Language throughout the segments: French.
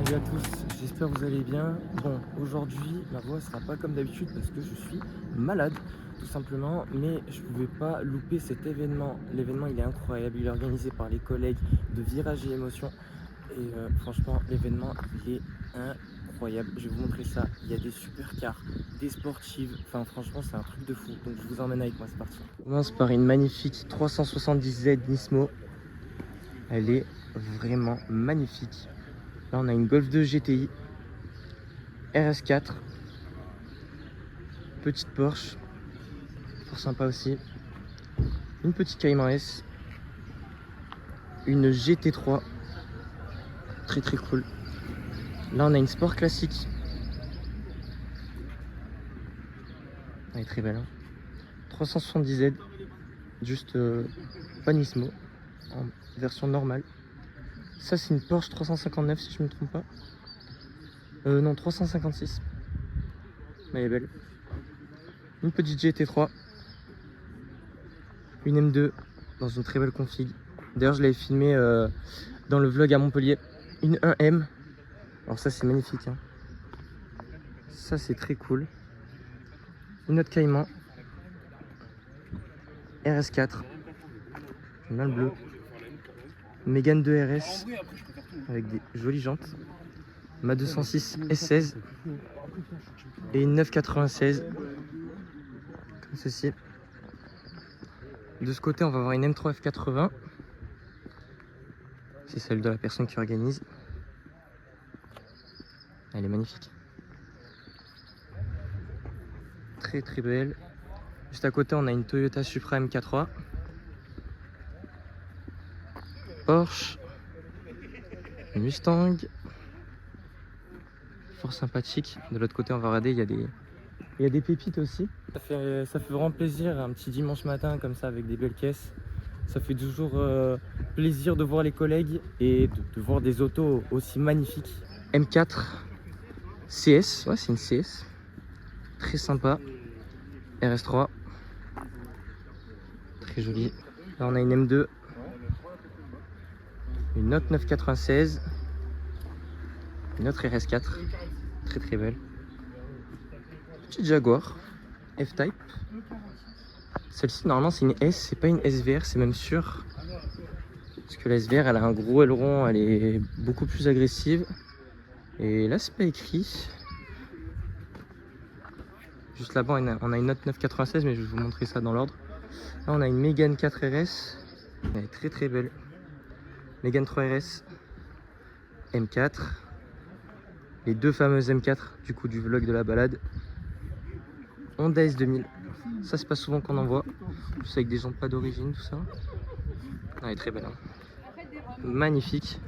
Salut à tous, j'espère que vous allez bien. Bon, aujourd'hui, ma voix sera pas comme d'habitude parce que je suis malade, tout simplement, mais je pouvais pas louper cet événement. L'événement, il est incroyable, il est organisé par les collègues de Virage et Émotion. Et franchement, l'événement, il est incroyable. Je vais vous montrer ça. Il y a des supercars, des sportives. Enfin, franchement, c'est un truc de fou. Donc, je vous emmène avec moi, c'est parti. On commence par une magnifique 370Z Nismo. Elle est vraiment magnifique. Là, on a une Golf 2 GTI, RS4, petite Porsche, fort sympa aussi. Une petite Cayman S, une GT3, très très cool. Là, on a une Sport classique. Elle est très belle, hein. 370Z, juste pas Nismo, en version normale. Ça, c'est une Porsche 359 si je ne me trompe pas. Non, 356. Mais elle est belle. Une petite GT3. Une M2 dans une très belle config. D'ailleurs, je l'avais filmé dans le vlog à Montpellier. Une 1M. Alors ça, c'est magnifique, hein. Ça, c'est très cool. Une autre Cayman. RS4. J'aime bien le bleu. Mégane 2 RS avec des jolies jantes. Ma 206 S16 et une 996 comme ceci. De ce côté, on va avoir une M3 F80. C'est celle de la personne qui organise. Elle est magnifique. Très très belle. Juste à côté, on a une Toyota Supra MK3. Porsche. Une Mustang. Fort sympathique. De l'autre côté, on va regarder, il y a des pépites aussi. Ça fait vraiment plaisir, un petit dimanche matin comme ça avec des belles caisses. Ça fait toujours plaisir de voir les collègues et de voir des autos aussi magnifiques. M4 CS, ouais, c'est une CS. Très sympa. RS3. Très jolie. Là, on a une M2. Une autre 996. Une autre RS4. Très très belle. Petite Jaguar F-Type. Celle-ci, normalement, c'est une S, c'est pas une SVR, c'est même sûr. Parce que la SVR, elle a un gros aileron, elle est beaucoup plus agressive. Et là, c'est pas écrit. Juste là-bas, on a une autre 996, mais je vais vous montrer ça dans l'ordre. Là, on a une Mégane 4 RS. Elle est très très belle. Mégane 3 RS. M4. Les deux fameuses M4, du coup, du vlog de la balade. Honda S2000. Ça, c'est pas souvent qu'on en voit. Plus avec des jantes pas d'origine, tout ça. Elle est très belle, hein. Magnifique.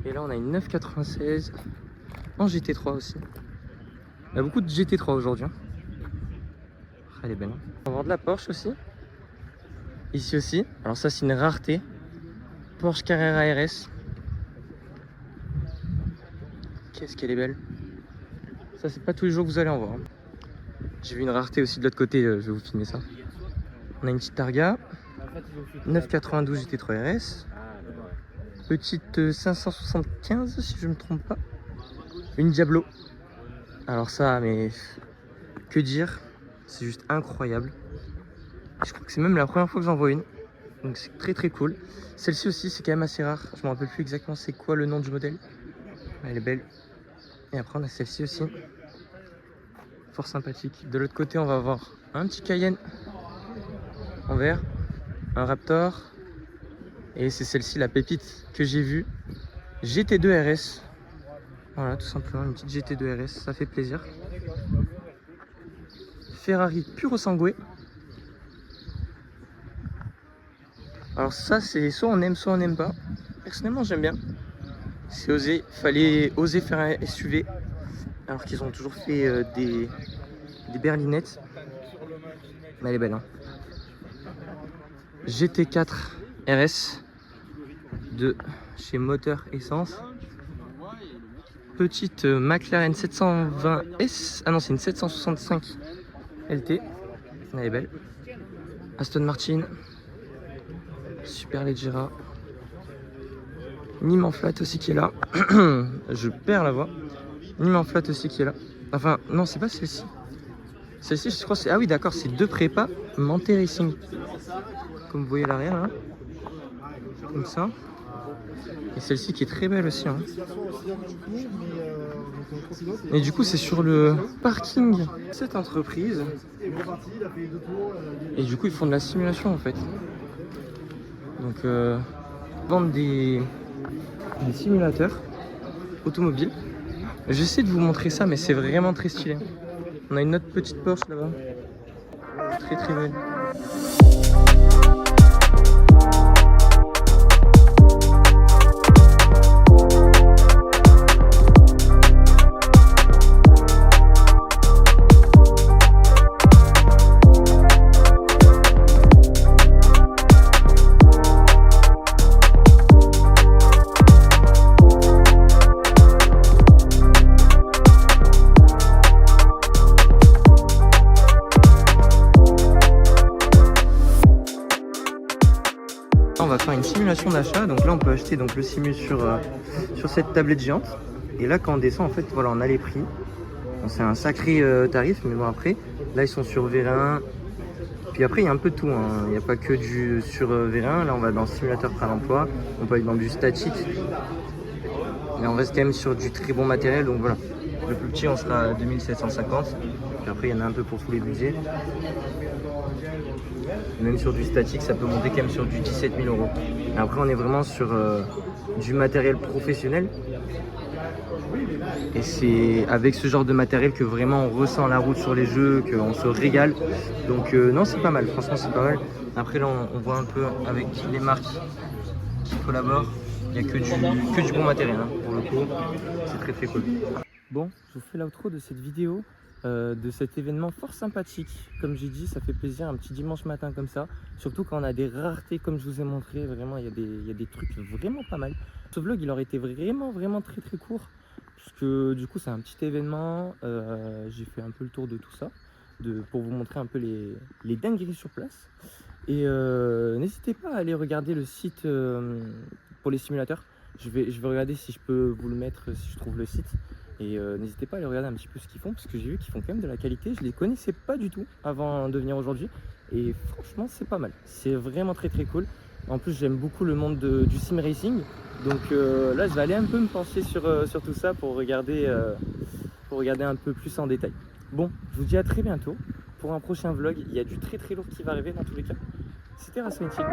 Et là, on a une 996 en GT3 aussi. Il y a beaucoup de GT3 aujourd'hui, hein. Elle est belle, hein. On va voir de la Porsche aussi. Ici aussi. Alors ça, c'est une rareté. Porsche Carrera RS. Qu'est-ce qu'elle est belle. Ça, c'est pas tous les jours que vous allez en voir, hein. J'ai vu une rareté aussi de l'autre côté, je vais vous filmer ça. On a une petite Targa. 992 GT3 RS. Petite 575 si je ne me trompe pas. Une Diablo. Alors ça, mais que dire, c'est juste incroyable. Je crois que c'est même la première fois que j'en vois une. Donc c'est très très cool. Celle-ci aussi, c'est quand même assez rare. Je me rappelle plus exactement c'est quoi le nom du modèle. Elle est belle. Et après on a celle-ci aussi. Fort sympathique. De l'autre côté, on va avoir un petit Cayenne en vert. Un Raptor. Et c'est celle-ci, la pépite que j'ai vue. GT2 RS. Voilà, tout simplement, une petite GT2 RS, ça fait plaisir. Ferrari Puro Sangue. Alors ça, c'est soit on aime, soit on n'aime pas. Personnellement, j'aime bien. C'est osé, fallait oser faire un SUV. Alors qu'ils ont toujours fait des berlinettes. Mais elle est belle, hein. GT4 RS de chez Moteur Essence. Petite McLaren 720S. Ah non, c'est une 765 LT. Elle est belle. Aston Martin. Superleggera. Nîmes en flat aussi qui est là. Je perds la voix. Nîmes en flat aussi qui est là. Enfin, non, c'est pas celle-ci. Celle-ci, je crois, c'est... Ah oui, d'accord, c'est 2 prépas Manté Racing. Comme vous voyez à l'arrière, là. Comme ça. Et celle-ci qui est très belle aussi. Hein. Et du coup, c'est sur le parking de cette entreprise. Et du coup, ils font de la simulation en fait. Donc, ils vendent des simulateurs automobiles. J'essaie de vous montrer ça, mais c'est vraiment très stylé. On a une autre petite Porsche là-bas. Très très belle. On va faire une simulation d'achat, donc là on peut acheter donc le simu sur cette tablette géante. Et là quand on descend en fait voilà on a les prix. Bon, c'est un sacré tarif, mais bon après là ils sont sur V1. Puis après il y a un peu de tout, hein. Il n'y a pas que du sur V1, là on va dans simulateur par emploi, on peut aller dans du statique. Mais on reste quand même sur du très bon matériel, donc voilà. Le plus petit on sera à 2750. Puis après il y en a un peu pour tous les budgets. Même sur du statique, ça peut monter quand même sur du 17 000 €. Et après, on est vraiment sur du matériel professionnel. Et c'est avec ce genre de matériel que vraiment on ressent la route sur les jeux, qu'on se régale. Donc non, c'est pas mal, franchement c'est pas mal. Après là, on voit un peu avec les marques qui collaborent. Il n'y a que du bon matériel, hein, pour le coup. C'est très très cool. Bon, je vous fais l'outro de cette vidéo. De cet événement fort sympathique. Comme j'ai dit, ça fait plaisir un petit dimanche matin comme ça, surtout quand on a des raretés comme je vous ai montré. Vraiment il y a des trucs vraiment pas mal. Ce vlog il aurait été vraiment très très court puisque du coup c'est un petit événement. J'ai fait un peu le tour de tout ça pour vous montrer un peu les dingueries sur place. Et n'hésitez pas à aller regarder le site pour les simulateurs. Je vais regarder si je peux vous le mettre, si je trouve le site. Et n'hésitez pas à aller regarder un petit peu ce qu'ils font, parce que j'ai vu qu'ils font quand même de la qualité. Je les connaissais pas du tout avant de venir aujourd'hui. Et franchement, c'est pas mal. C'est vraiment très cool. En plus, j'aime beaucoup le monde du sim racing. Donc là, je vais aller un peu me pencher sur tout ça pour regarder un peu plus en détail. Bon, je vous dis à très bientôt pour un prochain vlog. Il y a du très lourd qui va arriver dans tous les cas. C'était Rasmenti. Ciao.